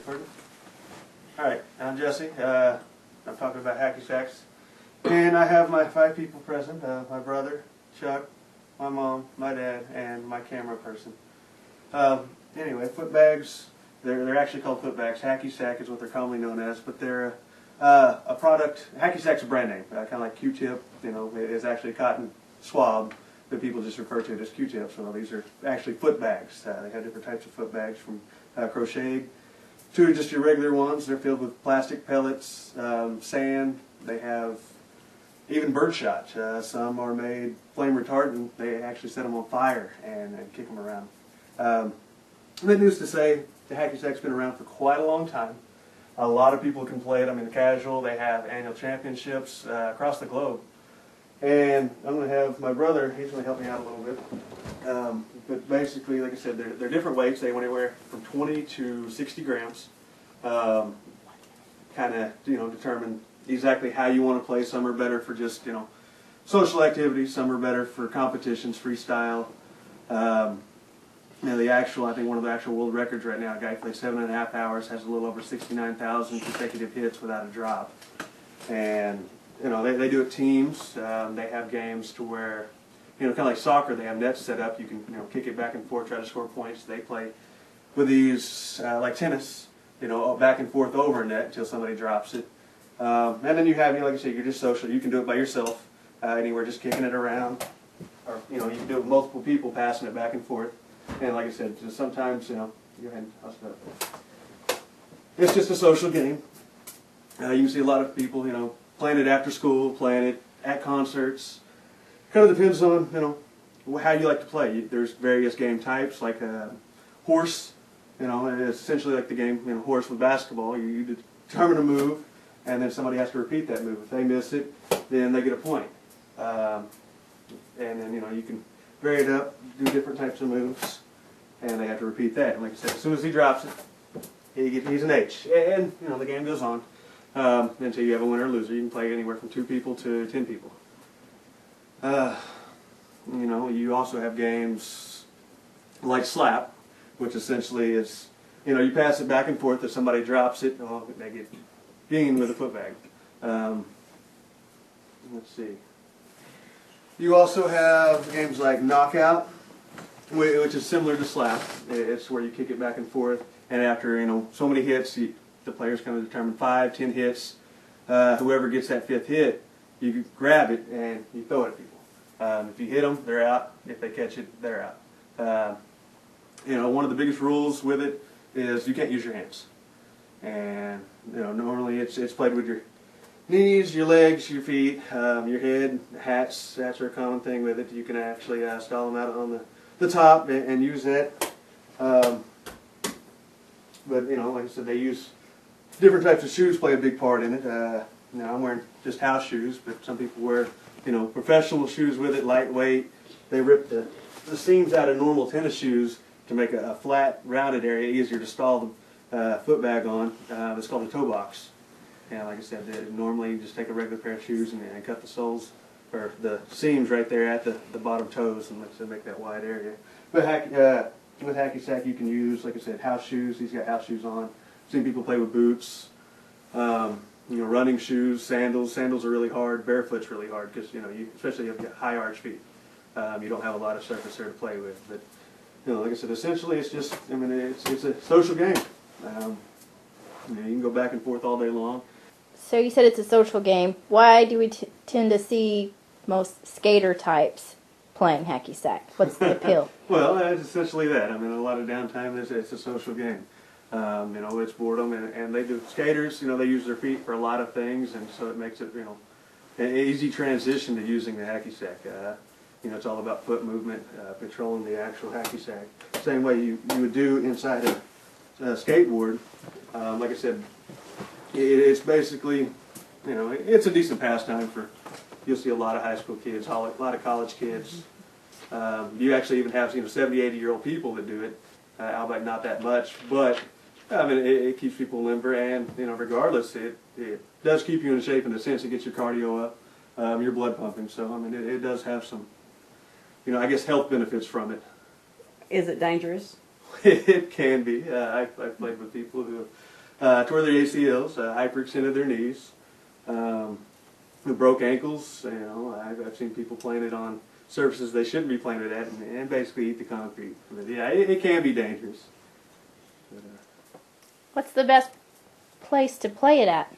Recording? Alright, I'm Jesse. I'm talking about hacky sacks. And I have my 5 people present. My brother, Chuck, my mom, my dad, and my camera person. Anyway, foot bags, they're actually called foot bags. Hacky sack is what they're commonly known as, but they're a product. Hacky sack's a brand name, kind of like Q-tip. You know, it's actually a cotton swab, but people just refer to it as Q-tips. Well, these are actually foot bags. They have different types of foot bags, from crocheted to just your regular ones. They're filled with plastic pellets, sand. They have even birdshot. Some are made flame retardant. They actually set them on fire and kick them around. Needless to say, the hacky sack's been around for quite a long time. A lot of people can play it. I mean, the casual, they have annual championships across the globe. And I'm going to have my brother, he's going to help me out a little bit. But basically, like I said, they're different weights. They anywhere from 20 to 60 grams. Kind of, determine exactly how you want to play. Some are better for just, social activities. Some are better for competitions, freestyle. The actual, I think one of the actual world records right now, a guy plays 7.5 hours, has a little over 69,000 consecutive hits without a drop. And they do it teams. They have games to where, kind of like soccer, they have nets set up. You can, kick it back and forth, try to score points. They play with these, like tennis, back and forth over a net until somebody drops it. And then you have, like I said, you're just social. You can do it by yourself, anywhere, just kicking it around. Or, you can do it with multiple people passing it back and forth. And like I said, just sometimes, go ahead and I'll start. It's just a social game. You can see a lot of people, playing it after school, playing it at concerts. Kind of depends on, how you like to play. There's various game types, like horse. It's essentially like the game, horse with basketball. You determine a move, and then somebody has to repeat that move. If they miss it, then they get a point. And then, you can vary it up, do different types of moves, and they have to repeat that. And like I said, as soon as he drops it, he's an H. And, the game goes on. Until you have a winner or loser. You can play anywhere from 2 people to 10 people. You also have games like slap, which essentially is, you pass it back and forth. If somebody drops it, they get dinged with a foot bag. Let's see. You also have games like knockout, which is similar to slap. It's where you kick it back and forth, and after, so many hits, the players kind of determine 5, 10 hits. Whoever gets that 5th hit, you can grab it and you throw it at people. If you hit them, they're out. If they catch it, they're out. One of the biggest rules with it is you can't use your hands. And normally it's played with your knees, your legs, your feet, your head. Hats. Hats are a common thing with it. You can actually stall them out on the top and use that. But like I said, they use different types of shoes play a big part in it. I'm wearing just house shoes, but some people wear, professional shoes with it, lightweight. They rip the seams out of normal tennis shoes to make a flat, rounded area easier to stall the foot bag on. It's called a toe box. And like I said, normally you just take a regular pair of shoes and cut the soles, or the seams right there at the bottom toes, and make that wide area. But with hacky sack, you can use, like I said, house shoes. He's got house shoes on. I've seen people play with boots, running shoes, sandals. Sandals are really hard. Barefoot's really hard because, especially if you've got high arch feet. You don't have a lot of surface there to play with. But, like I said, essentially it's just, it's a social game. You can go back and forth all day long. So you said it's a social game. Why do we tend to see most skater types playing hacky sack? What's the appeal? Well, it's essentially that. A lot of downtime, it's a social game. It's boredom, and they do skaters. They use their feet for a lot of things, and so it makes it, an easy transition to using the hacky sack. It's all about foot movement, controlling the actual hacky sack. Same way you would do inside a skateboard. Like I said, it's basically, it's a decent pastime for. You'll see a lot of high school kids, a lot of college kids. You actually even have 70, 80-year-old people that do it, albeit not that much, but it keeps people limber, and regardless, it does keep you in shape in the sense it gets your cardio up, your blood pumping. So it does have some, I guess, health benefits from it. Is it dangerous? It can be. I've played with people who tore their ACLs, hyperextended their knees, who broke ankles. You know, I've seen people playing it on surfaces they shouldn't be playing it at, and basically eat the concrete. But yeah, it can be dangerous. But, What's the best place to play it at?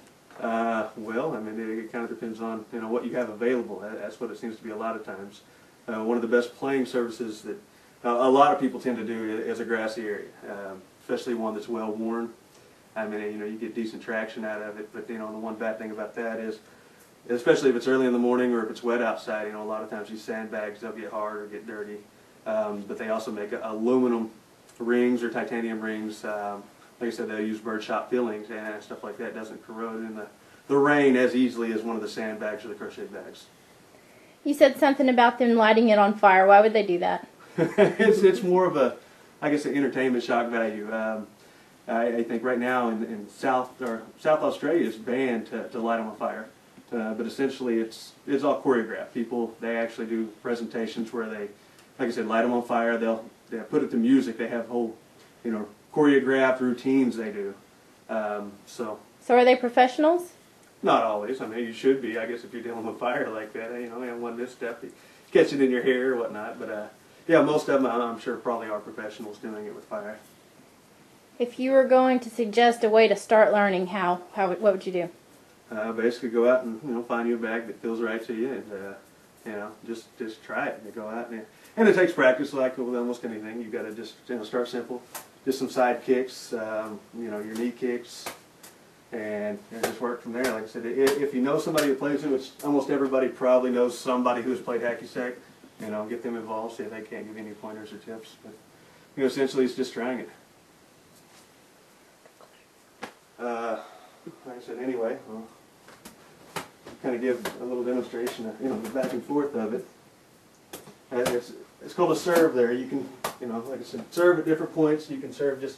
well, I mean, it kind of depends on what you have available. That's what it seems to be a lot of times. One of the best playing surfaces that a lot of people tend to do is a grassy area, especially one that's well worn. I mean, you get decent traction out of it, but the one bad thing about that is, especially if it's early in the morning or if it's wet outside, a lot of times these sandbags, they'll get hard or get dirty. But they also make aluminum rings or titanium rings. Like I said, they'll use birdshot fillings and stuff like that. Doesn't corrode in the rain as easily as one of the sandbags or the crochet bags. You said something about them lighting it on fire. Why would they do that? It's more of a, I guess, an entertainment shock value. I think right now in South Australia it's banned to light them on fire, but essentially it's all choreographed. People, they actually do presentations where they, like I said, light them on fire. They'll put it to music. They have whole choreographed routines they do. So are they professionals? not always. I mean, you should be. I guess if you're dealing with fire like that, and one misstep, you catch it in your hair or whatnot. But yeah, most of them, I'm sure, probably are professionals doing it with fire. If you were going to suggest a way to start learning, what would you do? Basically, go out and find you a bag that feels right to you, and just try it. You go out and it takes practice, like with almost anything. You got to just start simple, just some side kicks, your knee kicks, and just work from there. Like I said, if you know somebody who plays it, which almost everybody probably knows somebody who's played hacky sack, get them involved. See if they can't give you any pointers or tips. But essentially, it's just trying it. Like I said, anyway, I'll kind of give a little demonstration of the back and forth of it. It's called a serve. There, you can like I said, serve at different points. You can serve just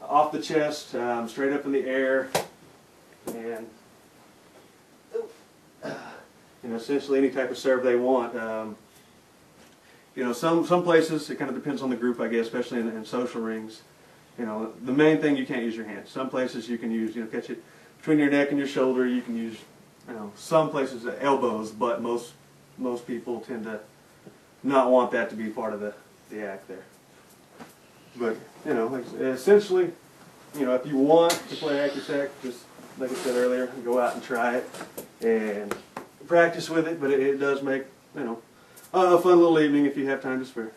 off the chest, straight up in the air, and essentially any type of serve they want. Some places it kind of depends on the group, I guess, especially in social rings. The main thing, you can't use your hands. Some places you can use, catch it between your neck and your shoulder. You can use, some places elbows, but most people tend to not want that to be part of the act there. But like I said, essentially, if you want to play hacky sack, just like I said earlier, go out and try it and practice with it. But it does make a fun little evening if you have time to spare.